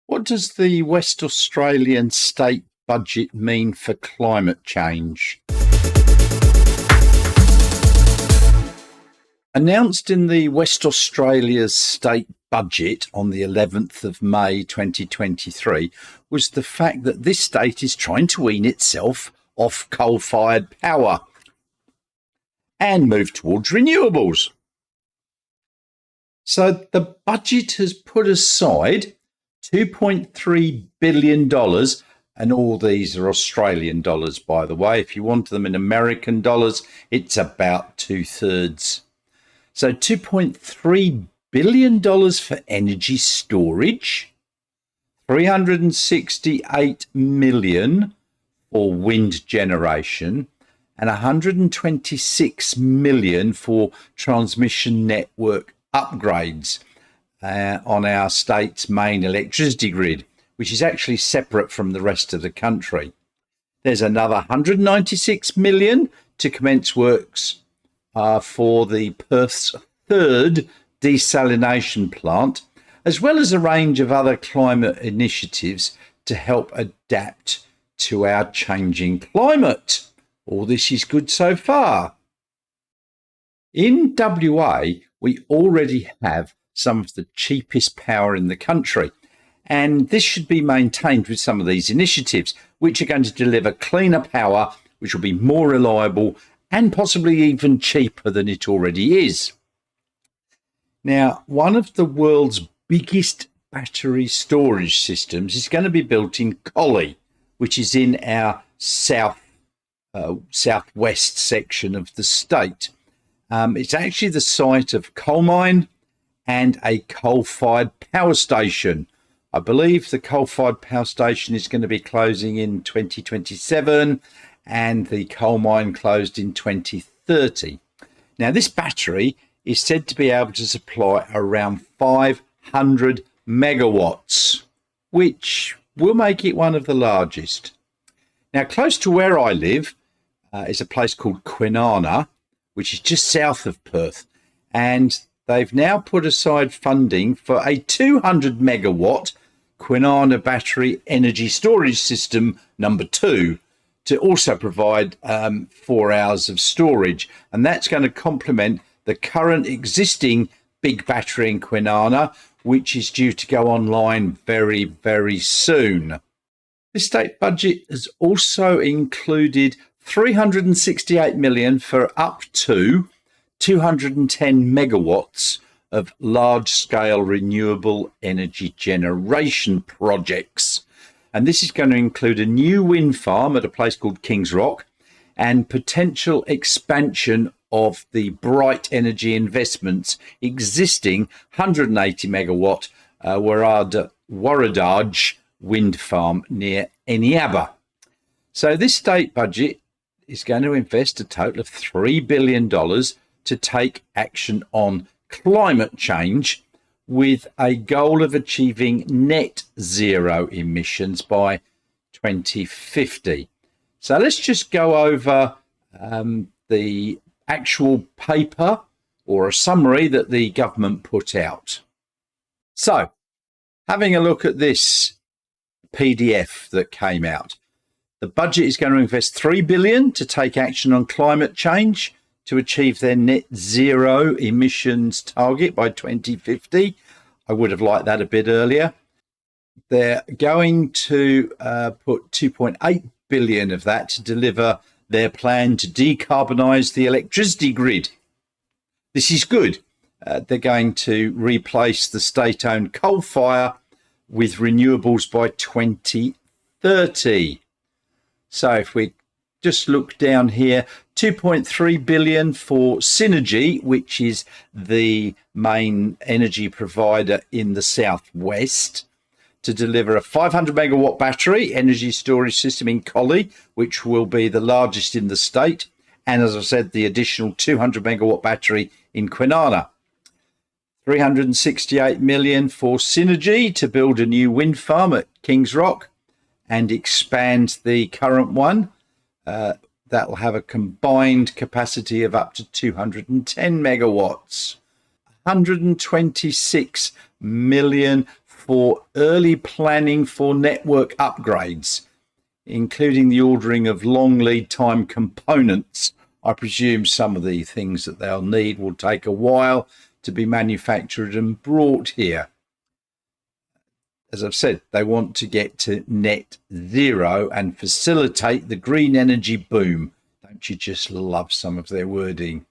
What does the West Australian state budget mean for climate change? Announced in the West Australia's state budget on the 11th of May 2023 was the fact that this state is trying to wean itself off coal-fired power and move towards renewables. So the budget has put aside $2.3 billion, and all these are Australian dollars, by the way. If you want them in American dollars, it's about 2/3. So $2.3 billion for energy storage, $368 million for wind generation, and $126 million for transmission network upgrades on our state's main electricity grid, which is actually separate from the rest of the country. There's another $196 million to commence works for the Perth's third desalination plant, as well as a range of other climate initiatives to help adapt to our changing climate. All this is good so far. In WA, we already have some of the cheapest power in the country, and this should be maintained with some of these initiatives, which are going to deliver cleaner power, which will be more reliable and possibly even cheaper than it already is. Now, one of the world's biggest battery storage systems is going to be built in Collie, which is in our southwest section of the state. It's actually the site of a coal mine and a coal-fired power station. I believe the coal-fired power station is going to be closing in 2027 and the coal mine closed in 2030. Now, this battery is said to be able to supply around 500 megawatts, which will make it one of the largest. Now, close to where I live is a place called Kwinana, which is just south of Perth, and they've now put aside funding for a 200 megawatt Kwinana battery energy storage system number 2 to also provide 4 hours of storage, and that's going to complement the current existing big battery in Kwinana, which is due to go online very, very soon. The state budget has also included $368 million for up to 210 megawatts of large-scale renewable energy generation projects. And this is going to include a new wind farm at a place called Kings Rock and potential expansion of the Bright Energy Investments existing 180 megawatt Warradadge wind farm near Eneabba. So this state budget is going to invest a total of $3 billion to take action on climate change with a goal of achieving net zero emissions by 2050. So let's just go over the actual paper or a summary that the government put out. So, having a look at this PDF that came out, the budget is going to invest $3 billion to take action on climate change to achieve their net zero emissions target by 2050. I would have liked that a bit earlier. They're going to put $2.8 billion of that to deliver their plan to decarbonise the electricity grid. This is good. They're going to replace the state-owned coal fire with renewables by 2030. So if we just look down here, $2.3 billion for Synergy, which is the main energy provider in the southwest, to deliver a 500 megawatt battery energy storage system in Collie, which will be the largest in the state. And as I said, the additional 200 megawatt battery in Kwinana. $368 million for Synergy to build a new wind farm at Kings Rock and expand the current one. That will have a combined capacity of up to 210 megawatts. $126 million for early planning for network upgrades, including the ordering of long lead time components. I presume some of the things that they'll need will take a while to be manufactured and brought here. As I've said, they want to get to net zero and facilitate the green energy boom. Don't you just love some of their wording?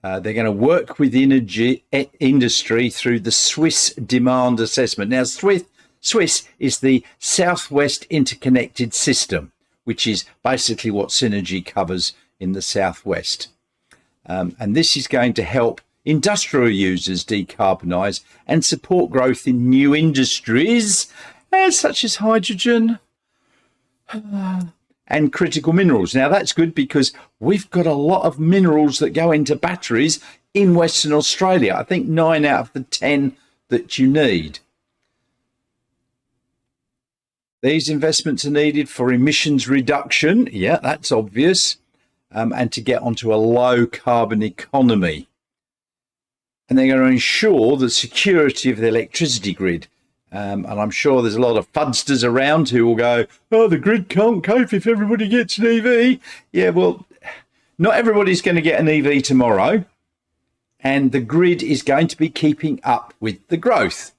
They're going to work with energy industry through the Swiss demand assessment. Now, Swiss is the Southwest Interconnected System, which is basically what Synergy covers in the Southwest. And this is going to help industrial users decarbonise and support growth in new industries, such as hydrogen and critical minerals. Now, that's good because we've got a lot of minerals that go into batteries in Western Australia. I think 9 out of the 10 that you need. These investments are needed for emissions reduction. Yeah, that's obvious. And to get onto a low carbon economy. And they're going to ensure the security of the electricity grid. And I'm sure there's a lot of fudsters around who will go, oh, the grid can't cope if everybody gets an EV. Yeah, well, not everybody's going to get an EV tomorrow. And the grid is going to be keeping up with the growth.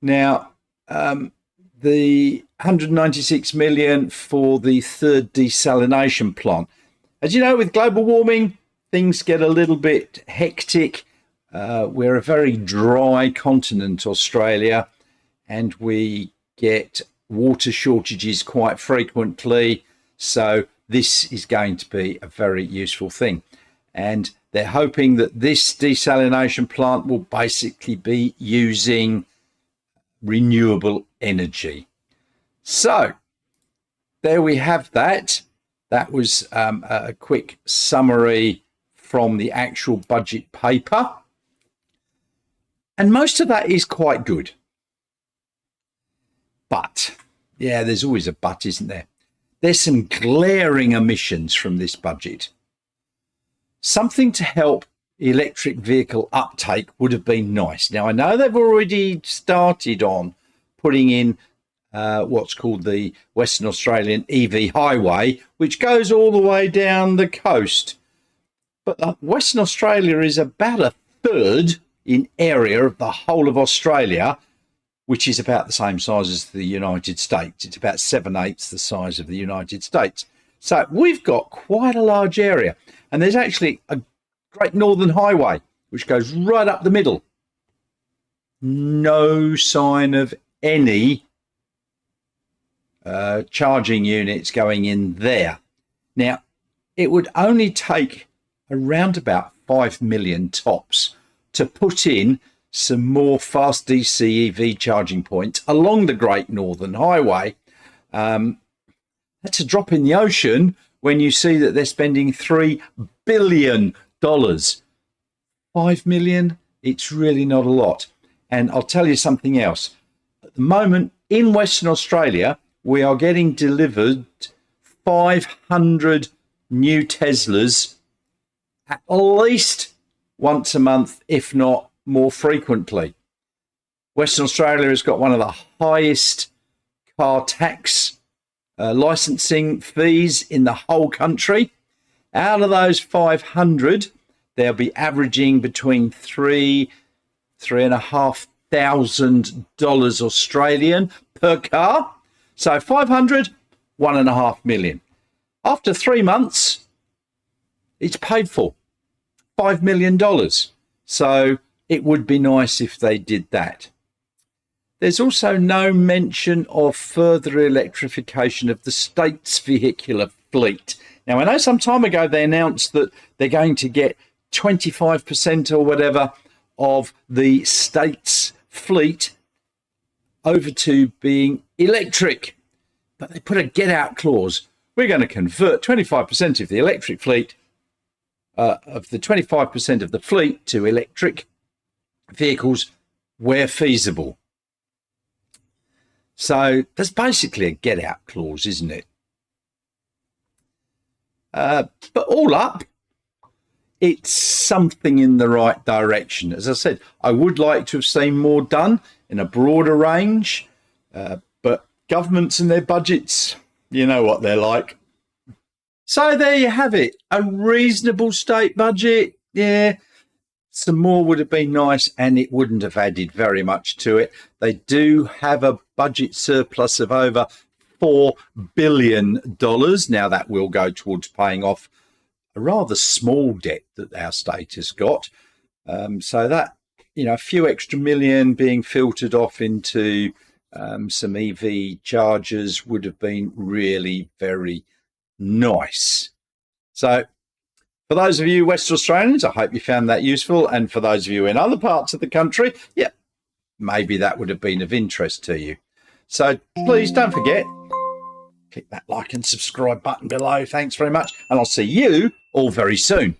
Now, the 196 million for the third desalination plant. As you know, with global warming, things get a little bit hectic. We're a very dry continent, Australia, and we get water shortages quite frequently. So this is going to be a very useful thing. And they're hoping that this desalination plant will basically be using renewable energy. So there we have that. That was a quick summary from the actual budget paper. And most of that is quite good. But, yeah, there's always a but, isn't there? There's some glaring omissions from this budget. Something to help electric vehicle uptake would have been nice. Now, I know they've already started on putting in what's called the Western Australian EV Highway, which goes all the way down the coast. But Western Australia is about a third in area of the whole of Australia, which is about the same size as the United States. It's about 7/8 the size of the United States. So we've got quite a large area. And there's actually a Great Northern Highway, which goes right up the middle. No sign of any charging units going in there. Now, it would only take around about 5 million tops to put in some more fast DC EV charging points along the Great Northern Highway. That's a drop in the ocean when you see that they're spending $3 billion. 5 million, it's really not a lot. And I'll tell you something else. At the moment, in Western Australia, we are getting delivered 500 new Teslas at least once a month, if not more frequently. Western Australia has got one of the highest car tax licensing fees in the whole country. Out of those 500, they'll be averaging between $3,500 Australian per car. So 500, $1.5 million. After 3 months, it's paid for $5 million. So it would be nice if they did that. There's also no mention of further electrification of the state's vehicular fleet. Now, I know some time ago they announced that they're going to get 25% or whatever of the state's fleet over to being electric. But they put a get out clause. We're going to convert 25% of the electric fleet, of the 25% of the fleet to electric vehicles where feasible. So that's basically a get out clause, isn't it? But all up, it's something in the right direction. As I said, I would like to have seen more done in a broader range. But governments and their budgets, you know what they're like. So there you have it. A reasonable state budget. Yeah, some more would have been nice, and it wouldn't have added very much to it. They do have a budget surplus of over $4 billion. Now, that will go towards paying off a rather small debt that our state has got. So that, a few extra million being filtered off into some EV chargers would have been really very nice. So for those of you West Australians, I hope you found that useful. And for those of you in other parts of the country, maybe that would have been of interest to you. So please don't forget, click that like and subscribe button below. Thanks very much. And I'll see you all very soon.